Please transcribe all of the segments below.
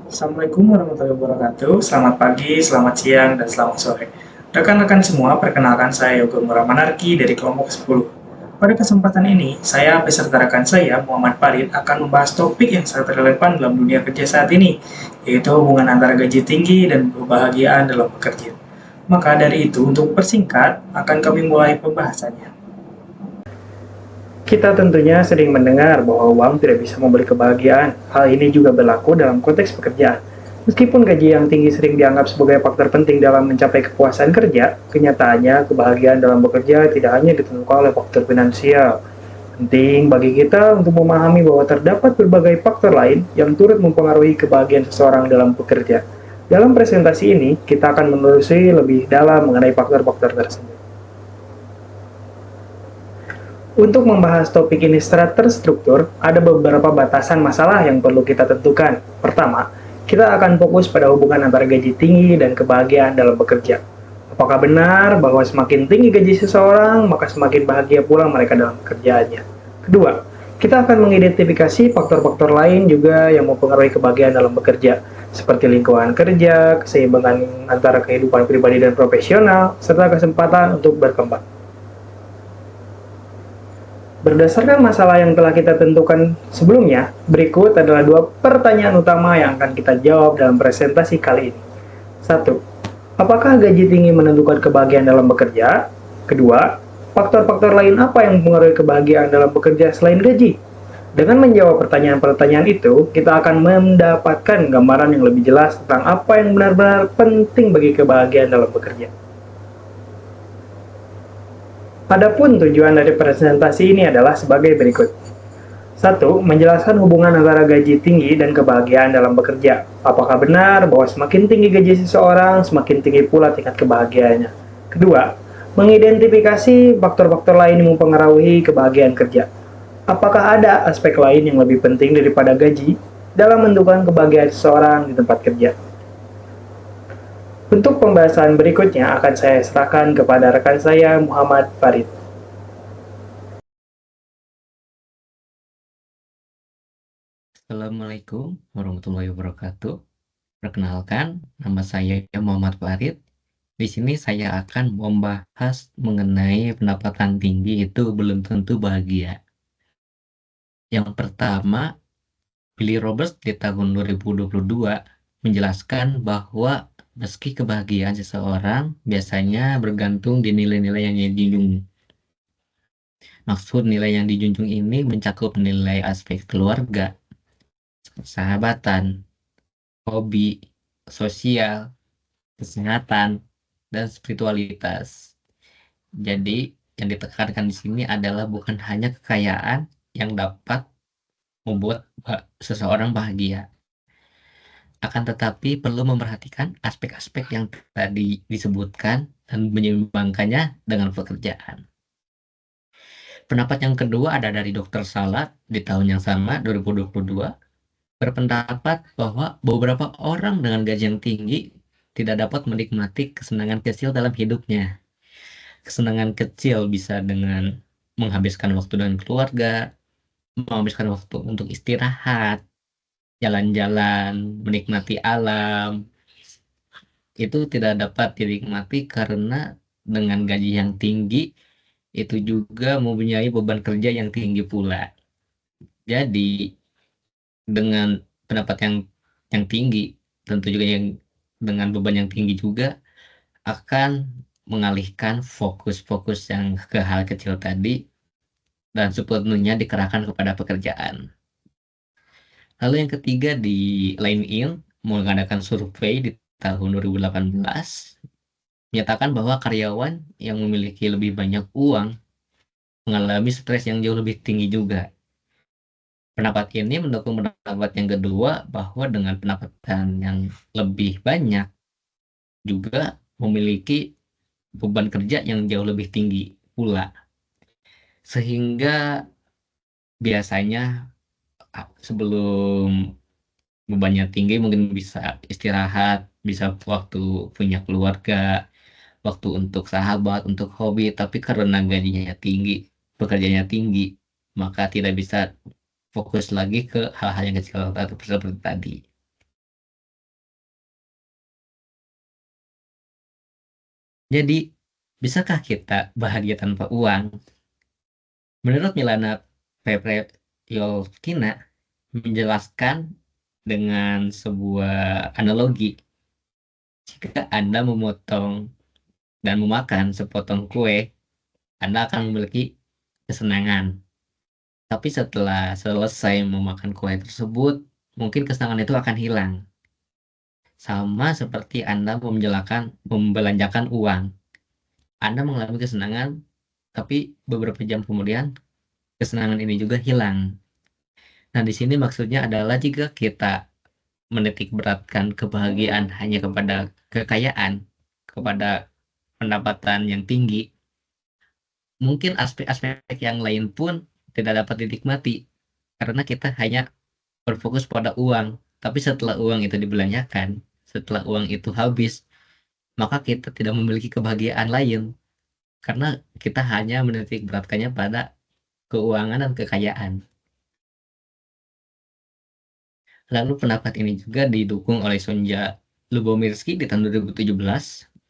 Assalamualaikum warahmatullahi wabarakatuh. Selamat pagi, selamat siang, dan selamat sore. Rekan-rekan semua, perkenalkan saya Yoga Muramanarki dari kelompok 10. Pada kesempatan ini, saya beserta rekan saya, Muhammad Farid, akan membahas topik yang sangat relevan dalam dunia kerja saat ini, yaitu hubungan antara gaji tinggi dan kebahagiaan dalam bekerja. Maka dari itu, untuk persingkat, akan kami mulai pembahasannya. Kita tentunya sering mendengar bahwa uang tidak bisa membeli kebahagiaan. Hal ini juga berlaku dalam konteks pekerjaan. Meskipun gaji yang tinggi sering dianggap sebagai faktor penting dalam mencapai kepuasan kerja, kenyataannya kebahagiaan dalam bekerja tidak hanya ditentukan oleh faktor finansial. Penting bagi kita untuk memahami bahwa terdapat berbagai faktor lain yang turut mempengaruhi kebahagiaan seseorang dalam bekerja. Dalam presentasi ini, kita akan menelusuri lebih dalam mengenai faktor-faktor tersebut. Untuk membahas topik ini secara terstruktur, ada beberapa batasan masalah yang perlu kita tentukan. Pertama, kita akan fokus pada hubungan antara gaji tinggi dan kebahagiaan dalam bekerja. Apakah benar bahwa semakin tinggi gaji seseorang, maka semakin bahagia pula mereka dalam pekerjaannya? Kedua, kita akan mengidentifikasi faktor-faktor lain juga yang mempengaruhi kebahagiaan dalam bekerja, seperti lingkungan kerja, keseimbangan antara kehidupan pribadi dan profesional, serta kesempatan untuk berkembang. Berdasarkan masalah yang telah kita tentukan sebelumnya, berikut adalah dua pertanyaan utama yang akan kita jawab dalam presentasi kali ini. Satu, apakah gaji tinggi menentukan kebahagiaan dalam bekerja? Kedua, faktor-faktor lain apa yang mempengaruhi kebahagiaan dalam bekerja selain gaji? Dengan menjawab pertanyaan-pertanyaan itu, kita akan mendapatkan gambaran yang lebih jelas tentang apa yang benar-benar penting bagi kebahagiaan dalam bekerja. Adapun tujuan dari presentasi ini adalah sebagai berikut. Satu, menjelaskan hubungan antara gaji tinggi dan kebahagiaan dalam bekerja. Apakah benar bahwa semakin tinggi gaji seseorang, semakin tinggi pula tingkat kebahagiaannya? Kedua, mengidentifikasi faktor-faktor lain yang mempengaruhi kebahagiaan kerja. Apakah ada aspek lain yang lebih penting daripada gaji dalam menentukan kebahagiaan seseorang di tempat kerja? Untuk pembahasan berikutnya akan saya serahkan kepada rekan saya Muhammad Farid. Assalamualaikum warahmatullahi wabarakatuh. Perkenalkan, nama saya Muhammad Farid. Di sini saya akan membahas mengenai pendapatan tinggi itu belum tentu bahagia. Yang pertama, Billy Roberts di tahun 2022 menjelaskan bahwa meski kebahagiaan seseorang biasanya bergantung di nilai-nilai yang dijunjung. Maksud nilai yang dijunjung ini mencakup nilai aspek keluarga, persahabatan, hobi, sosial, kesehatan, dan spiritualitas. Jadi, yang ditekankan di sini adalah bukan hanya kekayaan yang dapat membuat seseorang bahagia, akan tetapi perlu memperhatikan aspek-aspek yang tadi disebutkan dan menyeimbangkannya dengan pekerjaan. Pendapat yang kedua ada dari Dr. Salat di tahun yang sama, 2022, berpendapat bahwa beberapa orang dengan gaji yang tinggi tidak dapat menikmati kesenangan kecil dalam hidupnya. Kesenangan kecil bisa dengan menghabiskan waktu dengan keluarga, menghabiskan waktu untuk istirahat, jalan-jalan, menikmati alam. Itu tidak dapat dinikmati karena dengan gaji yang tinggi, itu juga mempunyai beban kerja yang tinggi pula. Jadi, dengan pendapat yang tinggi, tentu juga yang dengan beban yang tinggi juga akan mengalihkan fokus-fokus yang ke hal kecil tadi dan sepenuhnya dikerahkan kepada pekerjaan. Lalu yang ketiga di LinkedIn mengadakan survei di tahun 2018 menyatakan bahwa karyawan yang memiliki lebih banyak uang mengalami stres yang jauh lebih tinggi juga. Pendapat ini mendukung pendapat yang kedua bahwa dengan pendapatan yang lebih banyak juga memiliki beban kerja yang jauh lebih tinggi pula. Sehingga biasanya sebelum bebannya tinggi mungkin bisa istirahat, bisa waktu punya keluarga, waktu untuk sahabat, untuk hobi, tapi karena gajinya tinggi, pekerjaannya tinggi, maka tidak bisa fokus lagi ke hal-hal yang kecil seperti tadi. Jadi, bisakah kita bahagia tanpa uang? Menurut Milana Pepreyolkina menjelaskan dengan sebuah analogi, jika Anda memotong dan memakan sepotong kue, Anda akan memiliki kesenangan. Tapi setelah selesai memakan kue tersebut, mungkin kesenangan itu akan hilang. Sama seperti Anda membelanjakan uang. Anda mengalami kesenangan, tapi beberapa jam kemudian kesenangan ini juga hilang. Nah, di sini maksudnya adalah jika kita menitik beratkan kebahagiaan hanya kepada kekayaan, kepada pendapatan yang tinggi, mungkin aspek-aspek yang lain pun tidak dapat dinikmati karena kita hanya berfokus pada uang. Tapi setelah uang itu dibelanjakan, setelah uang itu habis, maka kita tidak memiliki kebahagiaan lain karena kita hanya menitik beratkannya pada keuangan dan kekayaan. Lalu pendapat ini juga didukung oleh Sonja Lubomirsky di tahun 2017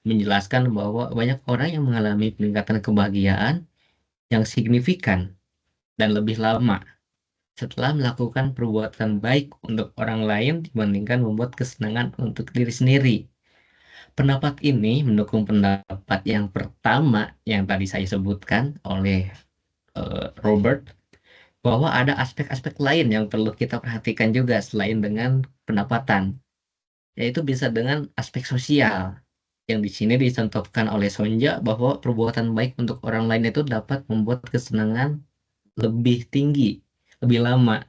menjelaskan bahwa banyak orang yang mengalami peningkatan kebahagiaan yang signifikan dan lebih lama setelah melakukan perbuatan baik untuk orang lain dibandingkan membuat kesenangan untuk diri sendiri. Pendapat ini mendukung pendapat yang pertama yang tadi saya sebutkan oleh Robert, bahwa ada aspek-aspek lain yang perlu kita perhatikan juga selain dengan pendapatan, yaitu bisa dengan aspek sosial. Yang di sini dicontohkan oleh Sonja bahwa perbuatan baik untuk orang lain itu dapat membuat kesenangan lebih tinggi, lebih lama.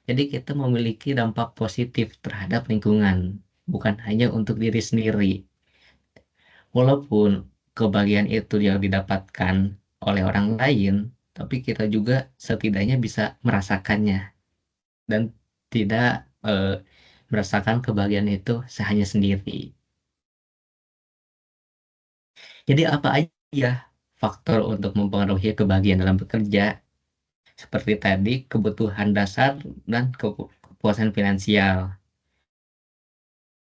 Jadi kita memiliki dampak positif terhadap lingkungan, bukan hanya untuk diri sendiri. Walaupun kebahagiaan itu yang didapatkan oleh orang lain, tapi kita juga setidaknya bisa merasakannya dan tidak merasakan kebahagiaan itu hanya sendiri. Jadi apa aja faktor untuk mempengaruhi kebahagiaan dalam bekerja? Seperti tadi, kebutuhan dasar dan kepuasan finansial.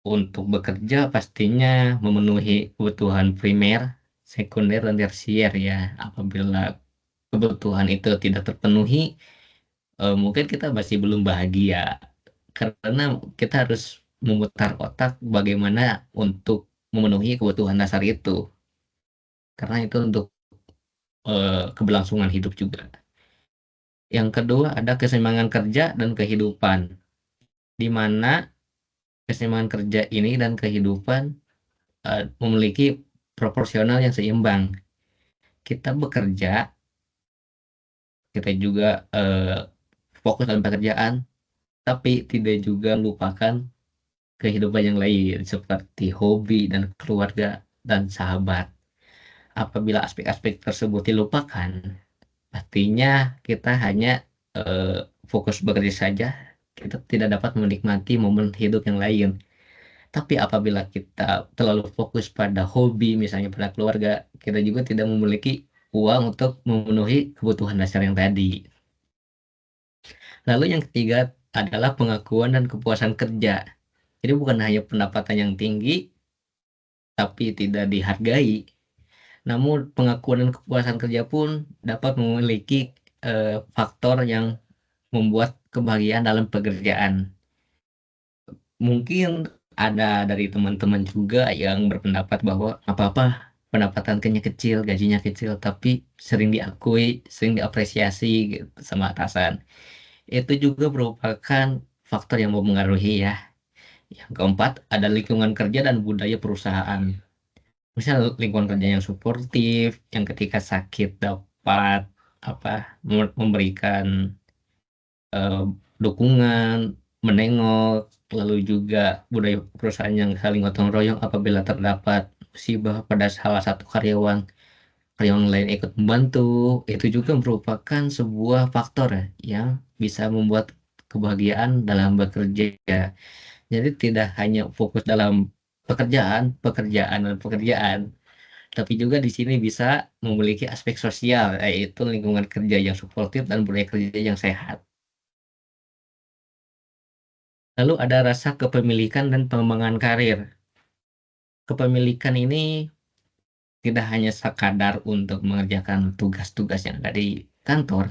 Untuk bekerja pastinya memenuhi kebutuhan primer, sekunder, dan tersier ya. Apabila kebutuhan itu tidak terpenuhi, mungkin kita masih belum bahagia. Karena kita harus memutar otak bagaimana untuk memenuhi kebutuhan dasar itu. Karena itu untuk keberlangsungan hidup juga. Yang kedua ada keseimbangan kerja dan kehidupan, di mana keseimbangan kerja ini dan kehidupan memiliki proporsional yang seimbang. Kita bekerja, kita juga fokus dalam pekerjaan, tapi tidak juga melupakan kehidupan yang lain seperti hobi dan keluarga dan sahabat. Apabila aspek-aspek tersebut dilupakan, artinya kita hanya fokus bekerja saja, kita tidak dapat menikmati momen hidup yang lain. Tapi apabila kita terlalu fokus pada hobi, misalnya pada keluarga, kita juga tidak memiliki uang untuk memenuhi kebutuhan dasar yang tadi. Lalu yang ketiga adalah pengakuan dan kepuasan kerja. Jadi bukan hanya pendapatan yang tinggi, tapi tidak dihargai. Namun pengakuan dan kepuasan kerja pun dapat memiliki faktor yang membuat kebahagiaan dalam pekerjaan. Mungkin ada dari teman-teman juga yang berpendapat bahwa apa-apa pendapatan kecil, gajinya kecil, tapi sering diakui, sering diapresiasi gitu sama atasan. Itu juga merupakan faktor yang mempengaruhi ya. Yang keempat ada lingkungan kerja dan budaya perusahaan. Misal lingkungan kerja yang suportif, yang ketika sakit dapat apa memberikan eh, dukungan, menengok, lalu juga budaya perusahaan yang saling gotong royong apabila terdapat musibah pada salah satu karyawan, karyawan lain ikut membantu, itu juga merupakan sebuah faktor ya, yang bisa membuat kebahagiaan dalam bekerja. Jadi tidak hanya fokus dalam pekerjaan, pekerjaan dan pekerjaan, tapi juga di sini bisa memiliki aspek sosial, yaitu lingkungan kerja yang suportif dan budaya kerja yang sehat. Lalu ada rasa kepemilikan dan pengembangan karir. Kepemilikan ini tidak hanya sekadar untuk mengerjakan tugas-tugas yang ada di kantor,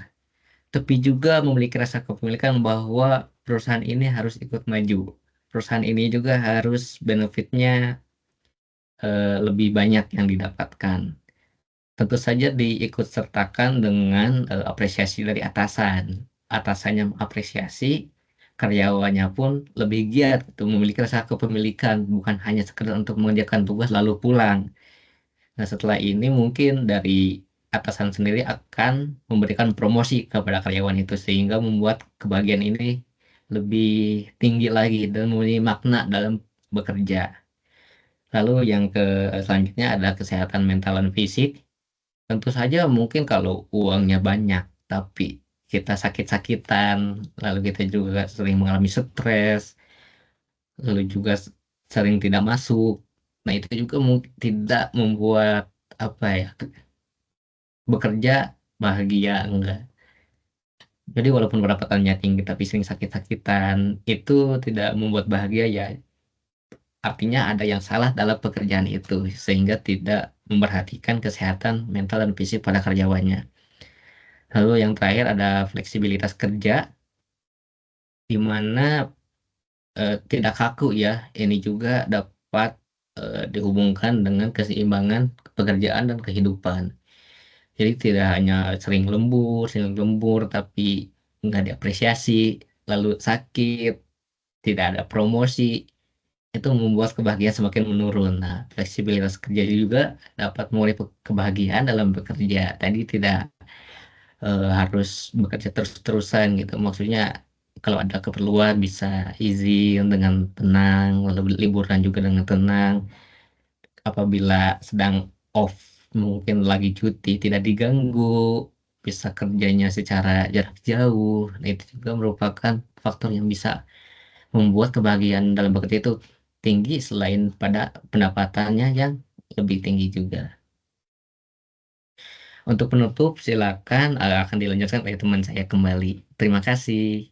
tapi juga memiliki rasa kepemilikan bahwa perusahaan ini harus ikut maju. Perusahaan ini juga harus benefitnya lebih banyak yang didapatkan. Tentu saja diikut sertakan dengan apresiasi dari atasan. Atasannya mengapresiasi, karyawannya pun lebih giat untuk memiliki rasa kepemilikan, bukan hanya sekedar untuk mengerjakan tugas lalu pulang. Nah, setelah ini mungkin dari atasan sendiri akan memberikan promosi kepada karyawan itu sehingga membuat kebahagiaan ini lebih tinggi lagi dan mempunyai makna dalam bekerja. Lalu yang selanjutnya adalah kesehatan mental dan fisik. Tentu saja mungkin kalau uangnya banyak, tapi kita sakit-sakitan, lalu kita juga sering mengalami stres, lalu juga sering tidak masuk. Nah, itu juga tidak membuat apa ya, bekerja bahagia enggak. Jadi walaupun pendapatannya tinggi tapi sering sakit-sakitan, itu tidak membuat bahagia ya. Artinya ada yang salah dalam pekerjaan itu sehingga tidak memperhatikan kesehatan mental dan fisik pada karyawannya. Lalu yang terakhir ada fleksibilitas kerja, di mana tidak kaku ya. Ini juga dapat dihubungkan dengan keseimbangan pekerjaan dan kehidupan. Jadi tidak hanya sering lembur, tapi nggak diapresiasi, lalu sakit, tidak ada promosi, itu membuat kebahagiaan semakin menurun. Nah, fleksibilitas kerja juga dapat mengurangi kebahagiaan dalam bekerja. Tadi tidak harus bekerja terus-terusan gitu. Maksudnya kalau ada keperluan bisa izin dengan tenang, lalu liburan juga dengan tenang. Apabila sedang off, mungkin lagi cuti, tidak diganggu, bisa kerjanya secara jarak jauh. Nah, itu juga merupakan faktor yang bisa membuat kebahagiaan dalam bekerja itu tinggi selain pada pendapatannya yang lebih tinggi juga. Untuk penutup, silakan akan dilanjutkan oleh teman saya kembali. Terima kasih.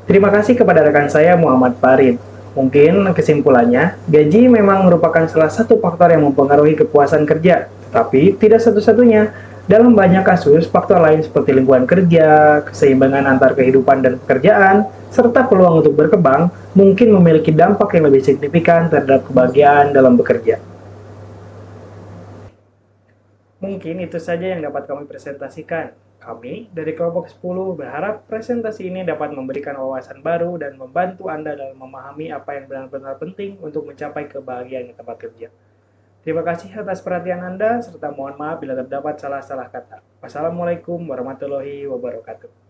Terima kasih kepada rekan saya Muhammad Farid. Mungkin kesimpulannya, gaji memang merupakan salah satu faktor yang mempengaruhi kepuasan kerja, tapi tidak satu-satunya. Dalam banyak kasus, faktor lain seperti lingkungan kerja, keseimbangan antar kehidupan dan pekerjaan, serta peluang untuk berkembang mungkin memiliki dampak yang lebih signifikan terhadap kebahagiaan dalam bekerja. Mungkin itu saja yang dapat kami presentasikan. Kami dari kelompok 10 berharap presentasi ini dapat memberikan wawasan baru dan membantu Anda dalam memahami apa yang benar-benar penting untuk mencapai kebahagiaan di tempat kerja. Terima kasih atas perhatian Anda, serta mohon maaf bila terdapat salah-salah kata. Wassalamualaikum warahmatullahi wabarakatuh.